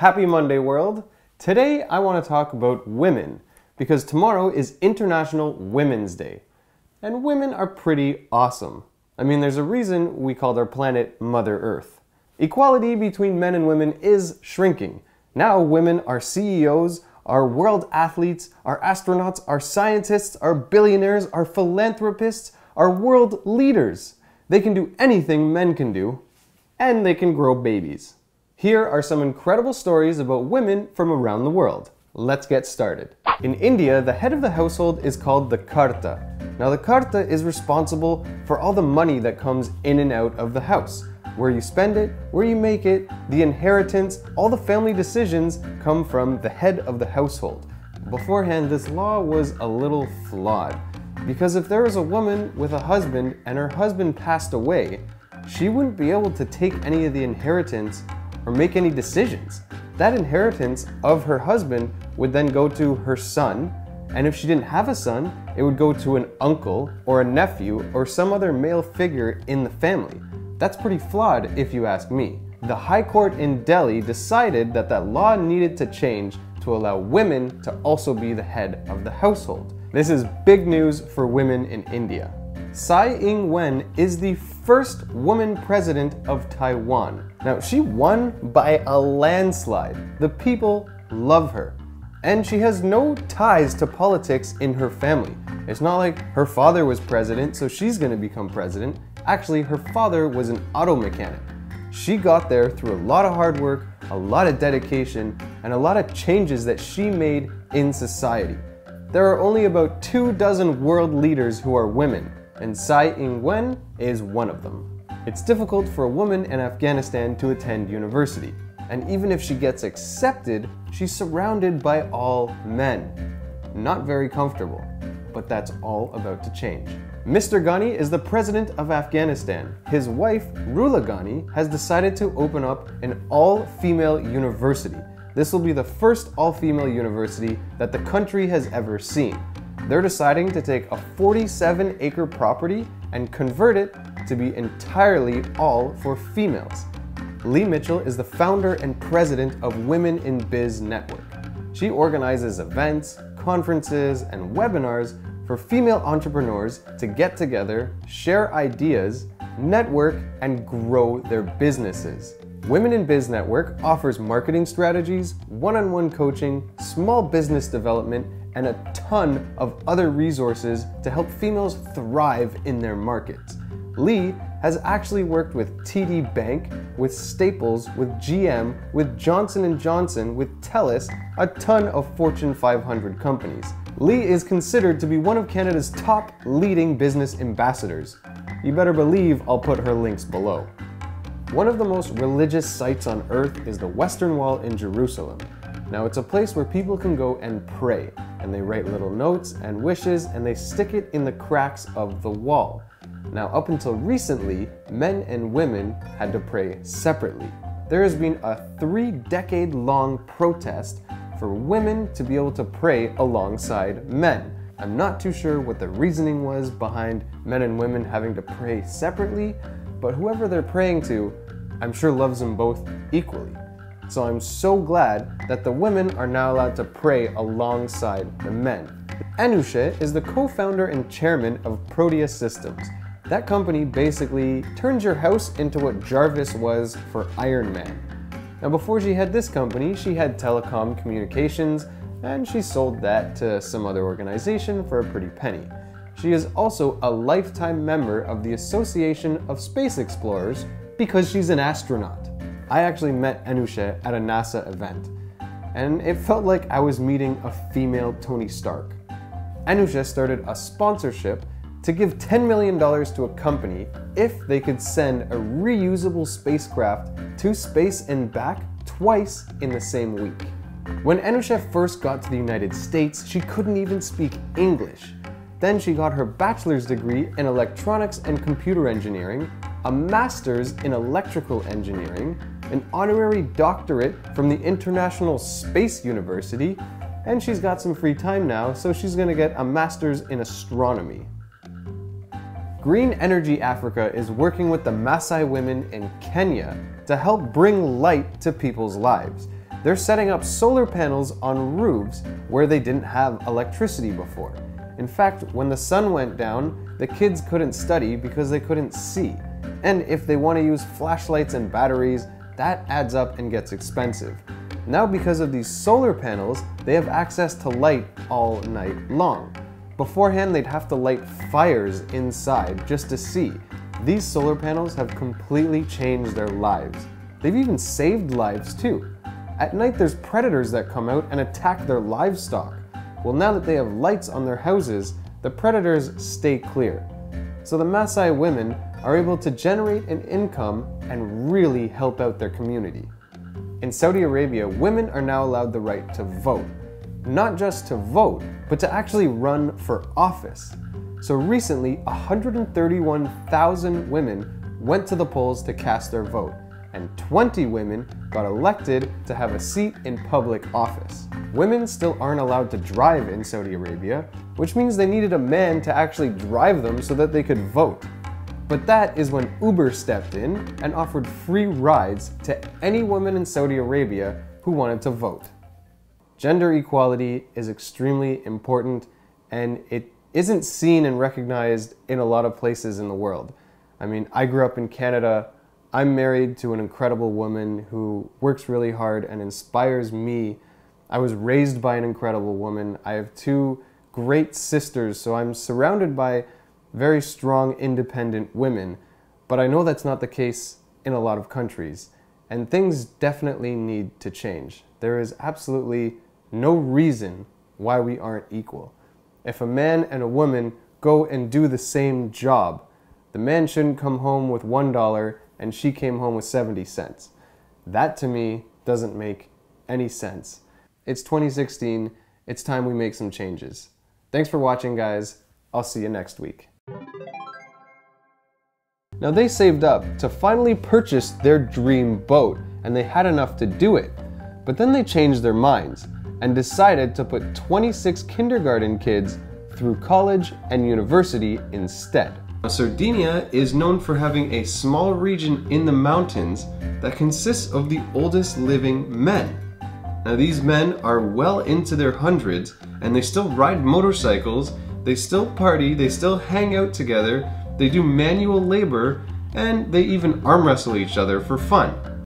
Happy Monday, world! Today I want to talk about women, because tomorrow is International Women's Day. And women are pretty awesome. I mean, there's a reason we called our planet Mother Earth. Equality between men and women is shrinking. Now women are CEOs, are world athletes, are astronauts, are scientists, are billionaires, are philanthropists, are world leaders. They can do anything men can do, and they can grow babies. Here are some incredible stories about women from around the world. Let's get started. In India, the head of the household is called the karta. Now the karta is responsible for all the money that comes in and out of the house. Where you spend it, where you make it, the inheritance, all the family decisions come from the head of the household. Beforehand, this law was a little flawed, because if there was a woman with a husband and her husband passed away, she wouldn't be able to take any of the inheritance or make any decisions. That inheritance of her husband would then go to her son, and if she didn't have a son, it would go to an uncle or a nephew or some other male figure in the family. That's pretty flawed if you ask me. The High Court in Delhi decided that that law needed to change to allow women to also be the head of the household. This is big news for women in India. Tsai Ing-wen is the first woman president of Taiwan. Now, she won by a landslide. The people love her. And she has no ties to politics in her family. It's not like her father was president, so she's gonna become president. Actually, her father was an auto mechanic. She got there through a lot of hard work, a lot of dedication, and a lot of changes that she made in society. There are only about 24 world leaders who are women, and Tsai Ing-wen is one of them. It's difficult for a woman in Afghanistan to attend university, and even if she gets accepted, she's surrounded by all men. Not very comfortable, but that's all about to change. Mr. Ghani is the president of Afghanistan. His wife, Rula Ghani, has decided to open up an all-female university. This will be the first all-female university that the country has ever seen. They're deciding to take a 47-acre property and convert it to be entirely all for females. Lee Mitchell is the founder and president of Women in Biz Network. She organizes events, conferences, and webinars for female entrepreneurs to get together, share ideas, network, and grow their businesses. Women in Biz Network offers marketing strategies, one-on-one coaching, small business development, and a ton of other resources to help females thrive in their markets. Lee has actually worked with TD Bank, with Staples, with GM, with Johnson & Johnson, with TELUS, a ton of Fortune 500 companies. Lee is considered to be one of Canada's top leading business ambassadors. You better believe I'll put her links below. One of the most religious sites on earth is the Western Wall in Jerusalem. Now, it's a place where people can go and pray, and they write little notes and wishes, and they stick it in the cracks of the wall. Now, up until recently, men and women had to pray separately. There has been a 3-decade-long protest for women to be able to pray alongside men. I'm not too sure what the reasoning was behind men and women having to pray separately, but whoever they're praying to, I'm sure loves them both equally. So I'm so glad that the women are now allowed to pray alongside the men. Anusha is the co-founder and chairman of Proteus Systems. That company basically turns your house into what Jarvis was for Iron Man. Now, before she had this company, she had telecom communications, and she sold that to some other organization for a pretty penny. She is also a lifetime member of the Association of Space Explorers because she's an astronaut. I actually met Anusha at a NASA event, and it felt like I was meeting a female Tony Stark. Anusha started a sponsorship to give $10 million to a company if they could send a reusable spacecraft to space and back twice in the same week. When Anusha first got to the United States, she couldn't even speak English. Then she got her bachelor's degree in electronics and computer engineering, a master's in electrical engineering, an honorary doctorate from the International Space University, and she's got some free time now, so she's gonna get a master's in astronomy. Green Energy Africa is working with the Maasai women in Kenya to help bring light to people's lives. they're setting up solar panels on roofs where they didn't have electricity before. In fact, when the sun went down, the kids couldn't study because they couldn't see. And if they want to use flashlights and batteries, that adds up and gets expensive. Now, because of these solar panels, they have access to light all night long. Beforehand, they'd have to light fires inside just to see. These solar panels have completely changed their lives. They've even saved lives too. At night, there's predators that come out and attack their livestock. Well, now that they have lights on their houses, the predators stay clear. So the Maasai women are able to generate an income and really help out their community. In Saudi Arabia, women are now allowed the right to vote. Not just to vote, but to actually run for office. So recently, 131,000 women went to the polls to cast their vote, and 20 women got elected to have a seat in public office. Women still aren't allowed to drive in Saudi Arabia, which means they needed a man to actually drive them so that they could vote. But that is when Uber stepped in and offered free rides to any woman in Saudi Arabia who wanted to vote. Gender equality is extremely important, and it isn't seen and recognized in a lot of places in the world. I mean, I grew up in Canada. I'm married to an incredible woman who works really hard and inspires me. I was raised by an incredible woman. I have two great sisters, so I'm surrounded by very strong, independent women. But I know that's not the case in a lot of countries, and things definitely need to change. There is absolutely no reason why we aren't equal. If a man and a woman go and do the same job, the man shouldn't come home with $1 and she came home with 70 cents. That to me doesn't make any sense. It's 2016, it's time we make some changes. Thanks for watching, guys. I'll see you next week. Now, they saved up to finally purchase their dream boat, and they had enough to do it. But then they changed their minds and decided to put 26 kindergarten kids through college and university instead. Sardinia is known for having a small region in the mountains that consists of the oldest living men. Now, these men are well into their hundreds, and they still ride motorcycles, they still party, they still hang out together, they do manual labor, and they even arm wrestle each other for fun.